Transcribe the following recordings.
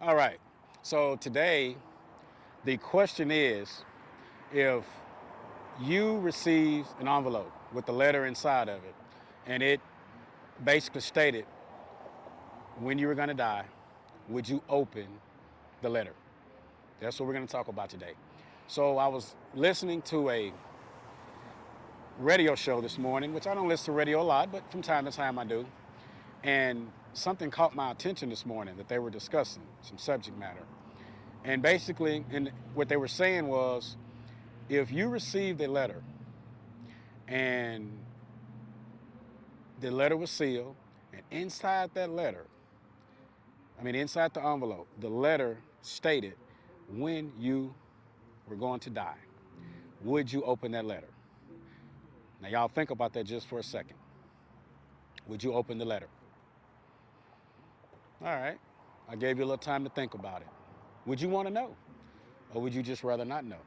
All right. So today, the question is if you received an envelope with the letter inside of it, and it basically stated when you were going to die, would you open the letter? That's what we're going to talk about today. So I was listening to a radio show this morning, which I don't listen to radio a lot, but from time to time I do. And something caught my attention this morning that they were discussing, some subject matter. And basically, what they were saying was if you received a letter and the letter was sealed, and inside that letter, inside the envelope, the letter stated when you were going to die, would you open that letter? Now, y'all think about that just for a second. Would you open the letter? All right. I gave you a little time to think about it. Would you want to know? Or would you just rather not know?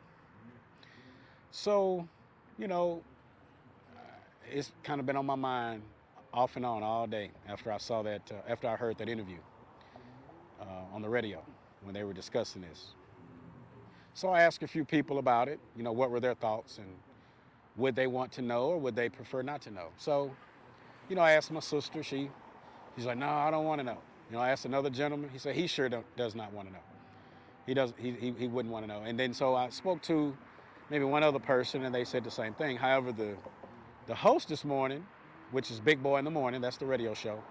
So, you know, it's kind of been on my mind off and on all day after I saw that, after I heard that interview on the radio when they were discussing this. So I asked a few people about it, what were their thoughts and would they want to know or would they prefer not to know? So, I asked my sister, she's like, no, I don't want to know. I asked another gentleman, he said he sure does not want to know. He wouldn't want to know. And then so I spoke to maybe one other person and they said the same thing. However, the host this morning, which is Big Boy in the Morning, that's the radio show,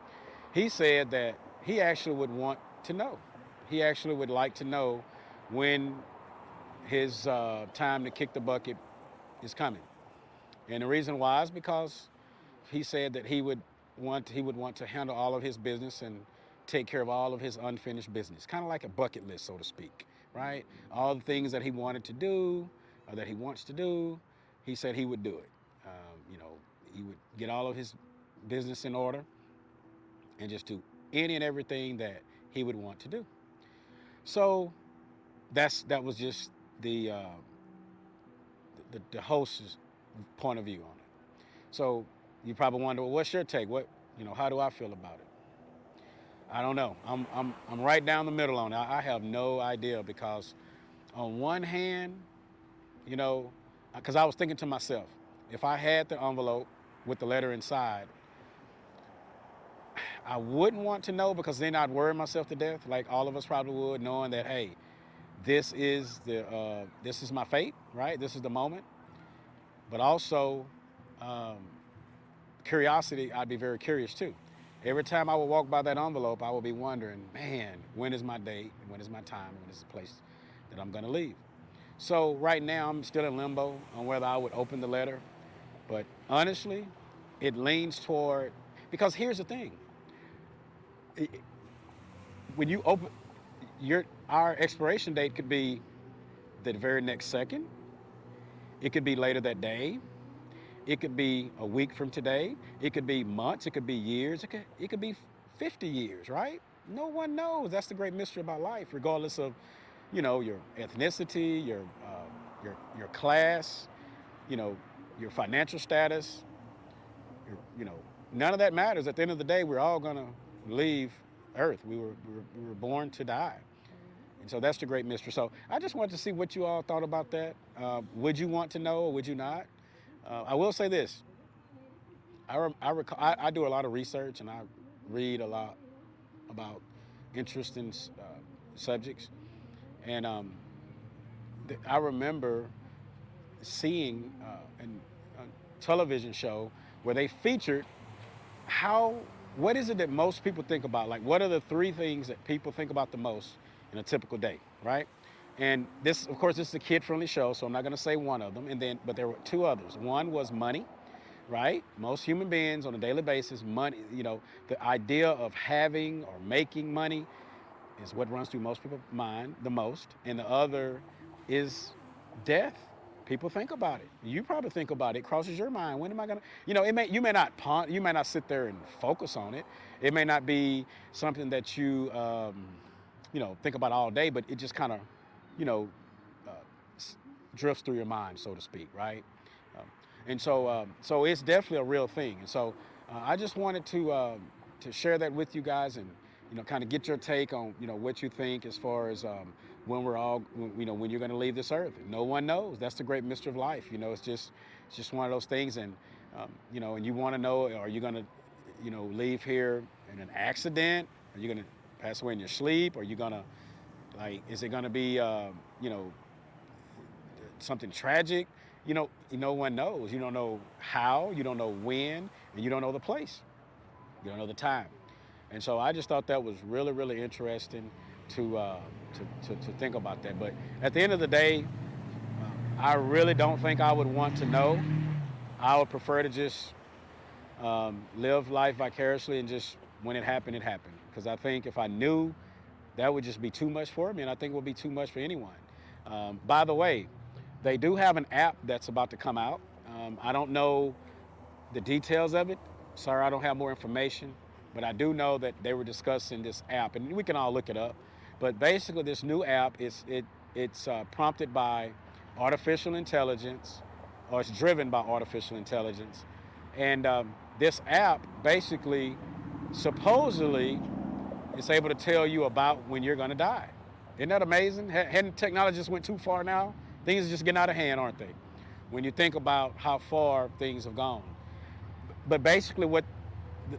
he said that he actually would want to know. He actually would like to know when his time to kick the bucket is coming. And the reason why is because he said that he would want to handle all of his business and take care of all of his unfinished business, kind of like a bucket list, so to speak, right? All the things that he wanted to do or that he wants to do, he said he would do it. He would get all of his business in order and just do any and everything that he would want to do. So that was just the host's point of view on it. So you probably wonder, well, what's your take? How do I feel about it? I don't know. I'm right down the middle on it. I have no idea because on one hand, you know, because I was thinking to myself, if I had the envelope with the letter inside, I wouldn't want to know because then I'd worry myself to death, like all of us probably would, knowing that hey, this is my fate, right? This is the moment. But also, um, curiosity, I'd be very curious too. Every time I would walk by that envelope, I would be wondering, man, when is my date? When is my time? When is the place that I'm going to leave? So right now, I'm still in limbo on whether I would open the letter. But honestly, it leans toward, because here's the thing. When you open, our expiration date could be the very next second. It could be later that day. It could be a week from today. It could be months. It could be years. It could be 50 years, right? No one knows. That's the great mystery about life, regardless of, your ethnicity, your class, you know, your financial status. You know, none of that matters. At the end of the day, we're all gonna leave Earth. We were born to die. And so that's the great mystery. So I just wanted to see what you all thought about that. Would you want to know or would you not? I will say this. I do a lot of research and I read a lot about interesting subjects. And I remember seeing a television show where they featured how, what is it that most people think about? Like, what are the three things that people think about the most in a typical day, right? And this, of course, this is a kid-friendly show, so I'm not going to say one of them. But there were two others. One was money, right? Most human beings on a daily basis, money, the idea of having or making money is what runs through most people's mind the most. And the other is death. People think about it. You probably think about it. It crosses your mind. When am I gonna? You may not sit there and focus on it. It may not be something that you think about all day. But it just kind of, you know, uh, drifts through your mind, so to speak, right? Um, and so it's definitely a real thing. And so I just wanted to share that with you guys, and kind of get your take on, what you think as far as when we're all, when you're going to leave this earth. No one knows. That's the great mystery of life. It's just one of those things. And, and you want to know, are you going to, leave here in an accident? Are you going to pass away in your sleep? Are you going to, is it going to be, something tragic? No one knows. You don't know how, you don't know when, and you don't know the place. You don't know the time. And so I just thought that was really, really interesting to think about that. But at the end of the day, I really don't think I would want to know. I would prefer to just live life vicariously and just when it happened, it happened. Because I think if I knew, that would just be too much for me, and I think it would be too much for anyone. By the way, they do have an app that's about to come out. I don't know the details of it. Sorry, I don't have more information, but I do know that they were discussing this app, and we can all look it up. But basically, this new app it's prompted by artificial intelligence, or it's driven by artificial intelligence, and this app basically, supposedly, is able to tell you about when you're going to die. Isn't that amazing? Hadn't technology just went too far now? Things are just getting out of hand, aren't they? When you think about how far things have gone. But basically,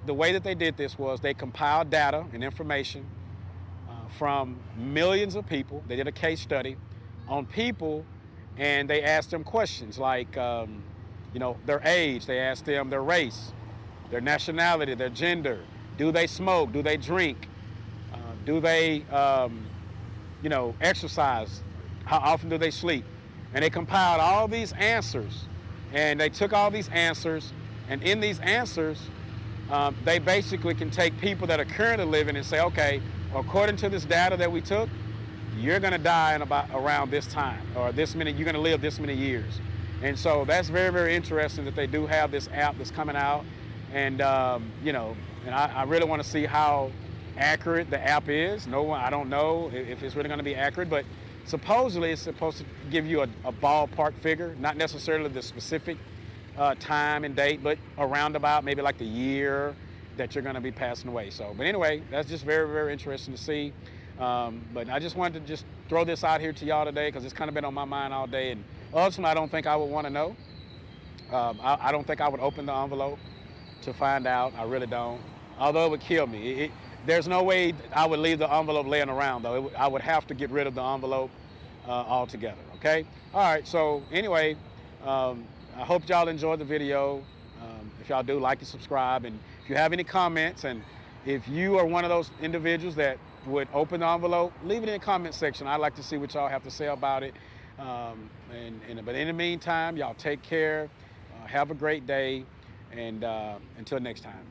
the way that they did this was they compiled data and information from millions of people. They did a case study on people, and they asked them questions like, their age. They asked them their race, their nationality, their gender. Do they smoke? Do they drink? Do they, exercise? How often do they sleep? And they compiled all these answers, and they took all these answers, and in these answers, they basically can take people that are currently living and say, okay, according to this data that we took, you're going to die in around this time, or you're going to live this many years. And so that's very, very interesting that they do have this app that's coming out, and and I really want to see how accurate the app is. I don't know if it's really going to be accurate, but supposedly it's supposed to give you a ballpark figure, not necessarily the specific time and date, but around about maybe like the year that you're going to be passing away. So, but anyway, that's just very, very interesting to see. But I just wanted to just throw this out here to y'all today because it's kind of been on my mind all day. And ultimately, I don't think I would want to know. I don't think I would open the envelope to find out. I really don't. Although it would kill me. There's no way I would leave the envelope laying around, though. I would have to get rid of the envelope altogether, okay? All right, so anyway, I hope y'all enjoyed the video. If y'all do, like and subscribe. And if you have any comments, and if you are one of those individuals that would open the envelope, leave it in the comment section. I'd like to see what y'all have to say about it. But in the meantime, y'all take care. Have a great day. And until next time.